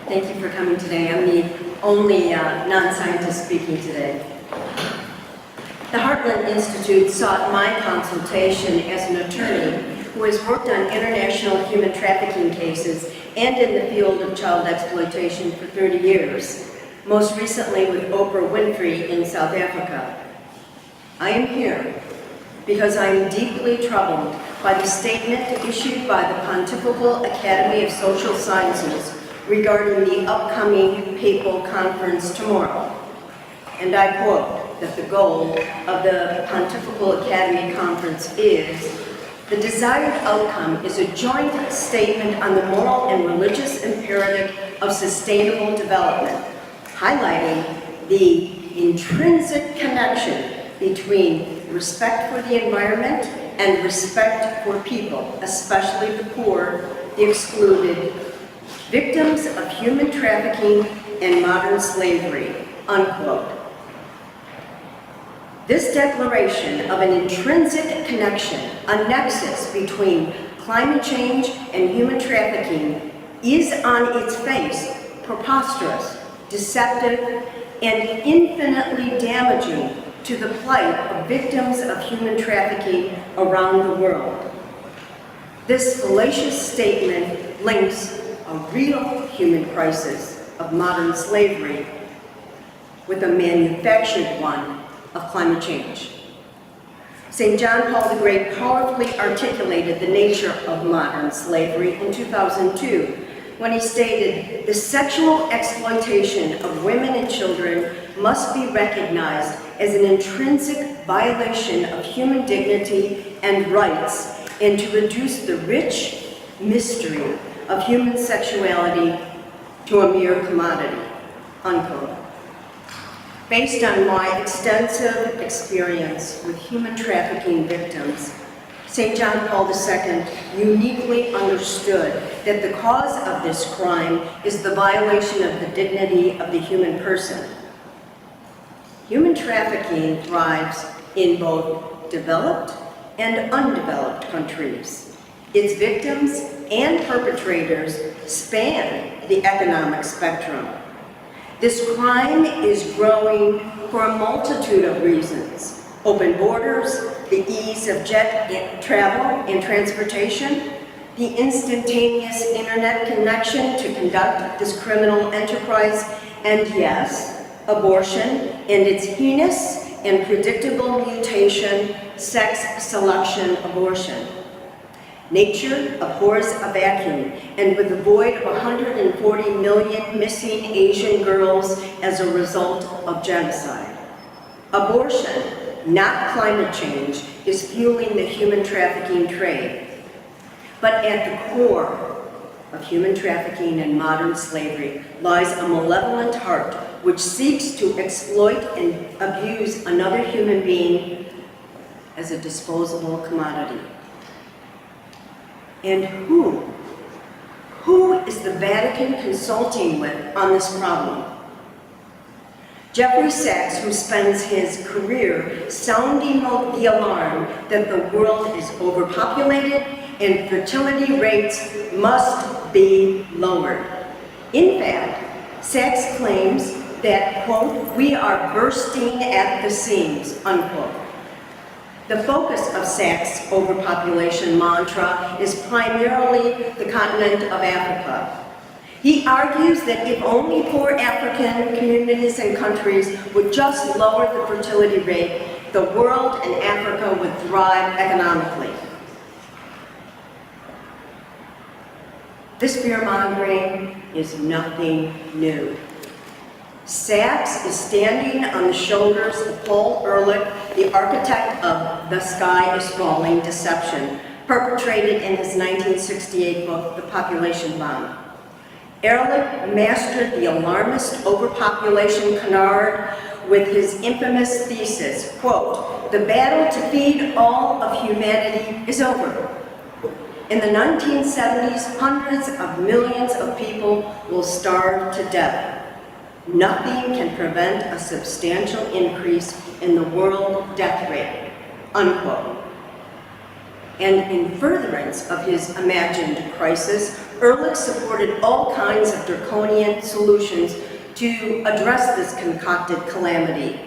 Thank you for coming today. I'm the only non-scientist speaking today. The Heartland Institute sought my consultation as an attorney who has worked on international human trafficking cases and in the field of child exploitation for 30 years, most recently with Oprah Winfrey in South Africa. I am here because I am deeply troubled by the statement issued by the Pontifical Academy of Social Sciences regarding the upcoming papal conference tomorrow. And I quote that the goal of the Pontifical Academy Conference is, the desired outcome is a joint statement on the moral and religious imperative of sustainable development, highlighting the intrinsic connection between respect for the environment and respect for people, especially the poor, the excluded, victims of human trafficking and modern slavery, unquote. This declaration of an intrinsic connection, a nexus between climate change and human trafficking, is on its face preposterous, deceptive, and infinitely damaging to the plight of victims of human trafficking around the world. This fallacious statement links a real human crisis of modern slavery with a manufactured one of climate change. St. John Paul the Great powerfully articulated the nature of modern slavery in 2002 when he stated, "The sexual exploitation of women and children must be recognized as an intrinsic violation of human dignity and rights, and to reduce the rich mystery of human sexuality to a mere commodity," unquote. Based on my extensive experience with human trafficking victims, St. John Paul II uniquely understood that the cause of this crime is the violation of the dignity of the human person. Human trafficking thrives in both developed and undeveloped countries. Its victims and perpetrators span the economic spectrum. This crime is growing for a multitude of reasons: open borders, the ease of jet travel and transportation, the instantaneous internet connection to conduct this criminal enterprise, and yes, abortion and its heinous and predictable mutation, sex selection abortion. Nature abhors a vacuum, and with the void of 140 million missing Asian girls as a result of genocide. Abortion, not climate change, is fueling the human trafficking trade. But at the core of human trafficking and modern slavery lies a malevolent heart which seeks to exploit and abuse another human being as a disposable commodity. And who is the Vatican consulting with on this problem? Jeffrey Sachs, who spends his career sounding the alarm that the world is overpopulated and fertility rates must be lowered. In fact, Sachs claims that, quote, "we are bursting at the seams," unquote. The focus of Sachs' overpopulation mantra is primarily the continent of Africa. He argues that if only poor African communities and countries would just lower the fertility rate, the world and Africa would thrive economically. This fear-mongering is nothing new. Sachs is standing on the shoulders of Paul Ehrlich, the architect of The Sky is Falling deception, perpetrated in his 1968 book, The Population Bomb. Ehrlich mastered the alarmist overpopulation canard with his infamous thesis, quote, "The battle to feed all of humanity is over." In the 1970s, hundreds of millions of people will starve to death. Nothing can prevent a substantial increase in the world death rate, unquote. And in furtherance of his imagined crisis, Ehrlich supported all kinds of draconian solutions to address this concocted calamity,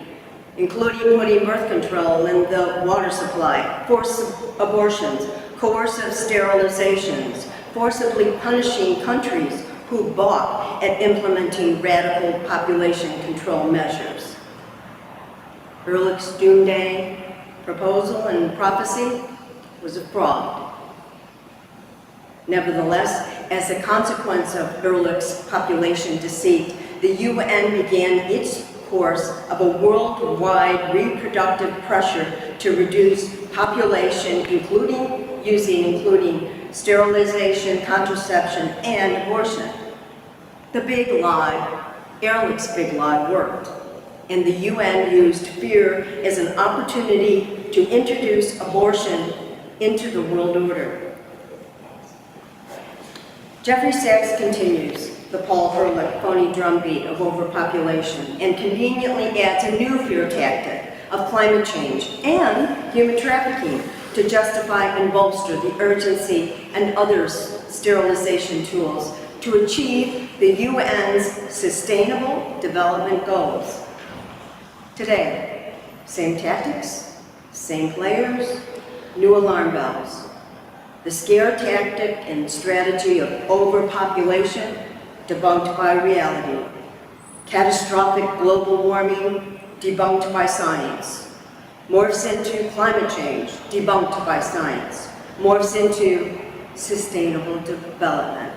including putting birth control in the water supply, forced abortions, coercive sterilizations, forcibly punishing countries who balk at implementing radical population control measures. Ehrlich's doomsday proposal and prophecy was a fraud. Nevertheless, as a consequence of Ehrlich's population deceit, the UN began its course of a worldwide reproductive pressure to reduce population, including sterilization, contraception, and abortion. The big lie, Ehrlich's big lie, worked, and the UN used fear as an opportunity to introduce abortion into the world order. Jeffrey Sachs continues the Paul Ehrlich phony drumbeat of overpopulation and conveniently adds a new fear tactic of climate change and human trafficking to justify and bolster the urgency and other sterilization tools to achieve the UN's Sustainable Development Goals. Today, same tactics, same players, new alarm bells. The scare tactic and strategy of overpopulation debunked by reality. Catastrophic global warming debunked by science. Morphs into climate change debunked by science. Morphs into sustainable development.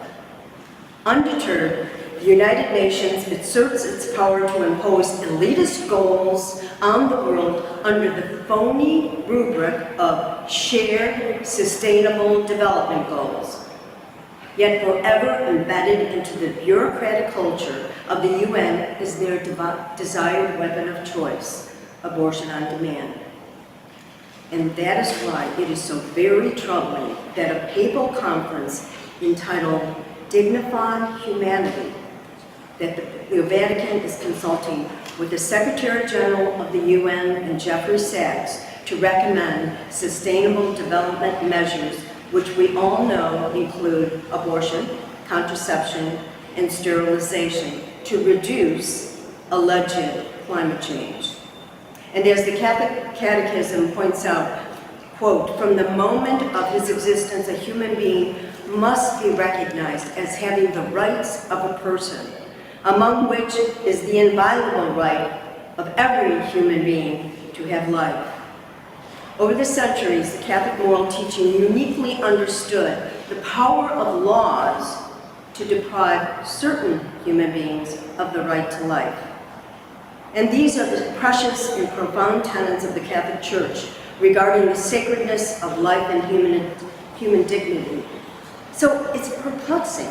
Undeterred, the United Nations asserts its power to impose elitist goals on the world under the phony rubric of shared sustainable development goals, yet forever embedded into the bureaucratic culture of the UN is their desired weapon of choice, abortion on demand. And that is why it is so very troubling that a papal conference entitled Dignify Humanity, that the Vatican is consulting with the Secretary General of the UN and Jeffrey Sachs to recommend sustainable development measures, which we all know include abortion, contraception, and sterilization to reduce alleged climate change. And as the Catholic Catechism points out, quote, from the moment of his existence, a human being must be recognized as having the rights of a person, among which is the inviolable right of every human being to have life. Over the centuries, the Catholic moral teaching uniquely understood the power of laws to deprive certain human beings of the right to life. And these are the precious and profound tenets of the Catholic Church regarding the sacredness of life and human dignity. So it's perplexing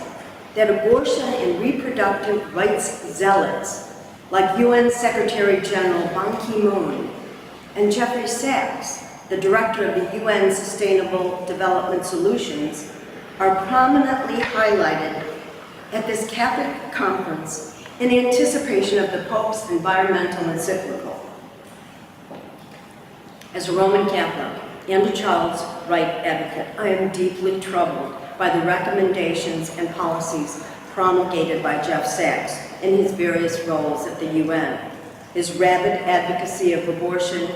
that abortion and reproductive rights zealots like UN Secretary General Ban Ki-moon and Jeffrey Sachs, the director of the UN Sustainable Development Solutions, are prominently highlighted at this Catholic conference in anticipation of the Pope's environmental encyclical. As a Roman Catholic and a child's rights advocate, I am deeply troubled by the recommendations and policies promulgated by Jeff Sachs in his various roles at the UN. His rabid advocacy of abortion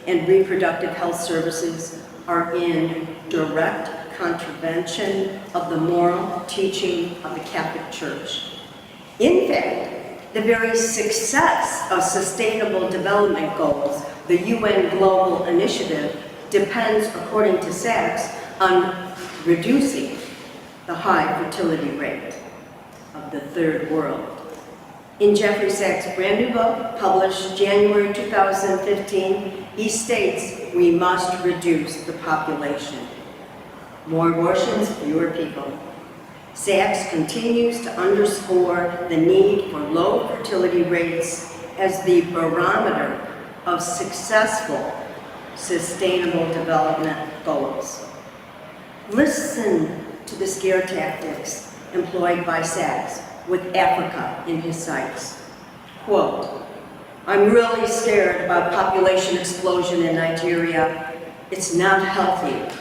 and reproductive health services are in direct contravention of the moral teaching of the Catholic Church. In fact, the very success of Sustainable Development Goals, the UN Global Initiative, depends, according to Sachs, on reducing the high fertility rate of the third world. In Jeffrey Sachs' brand new book, published January 2015, he states we must reduce the population. More abortions, fewer people. Sachs continues to underscore the need for low fertility rates as the barometer of successful sustainable development goals. Listen to the scare tactics employed by Sachs with Africa in his sights. Quote, I'm really scared about population explosion in Nigeria. It's not healthy.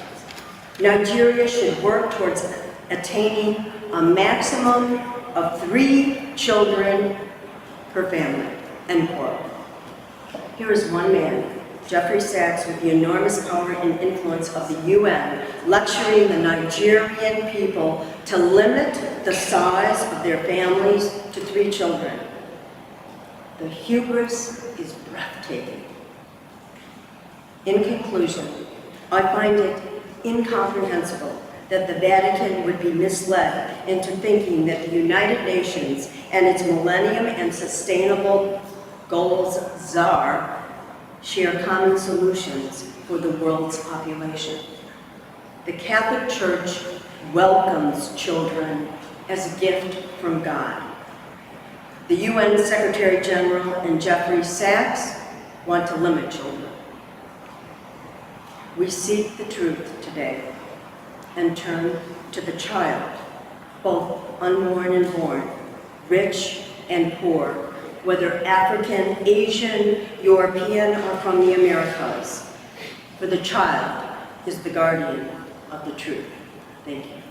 Nigeria should work towards attaining a maximum of 3 children per family, end quote. Here is one man, Jeffrey Sachs, with the enormous power and influence of the UN, lecturing the Nigerian people to limit the size of their families to 3 children. The hubris is breathtaking. In conclusion, I find it incomprehensible that the Vatican would be misled into thinking that the United Nations and its Millennium and Sustainable Goals czar share common solutions for the world's population. The Catholic Church welcomes children as a gift from God. The UN Secretary General and Jeffrey Sachs want to limit children. We seek the truth today and turn to the child, both unborn and born, rich and poor, whether African, Asian, European, or from the Americas. For the child is the guardian of the truth. Thank you.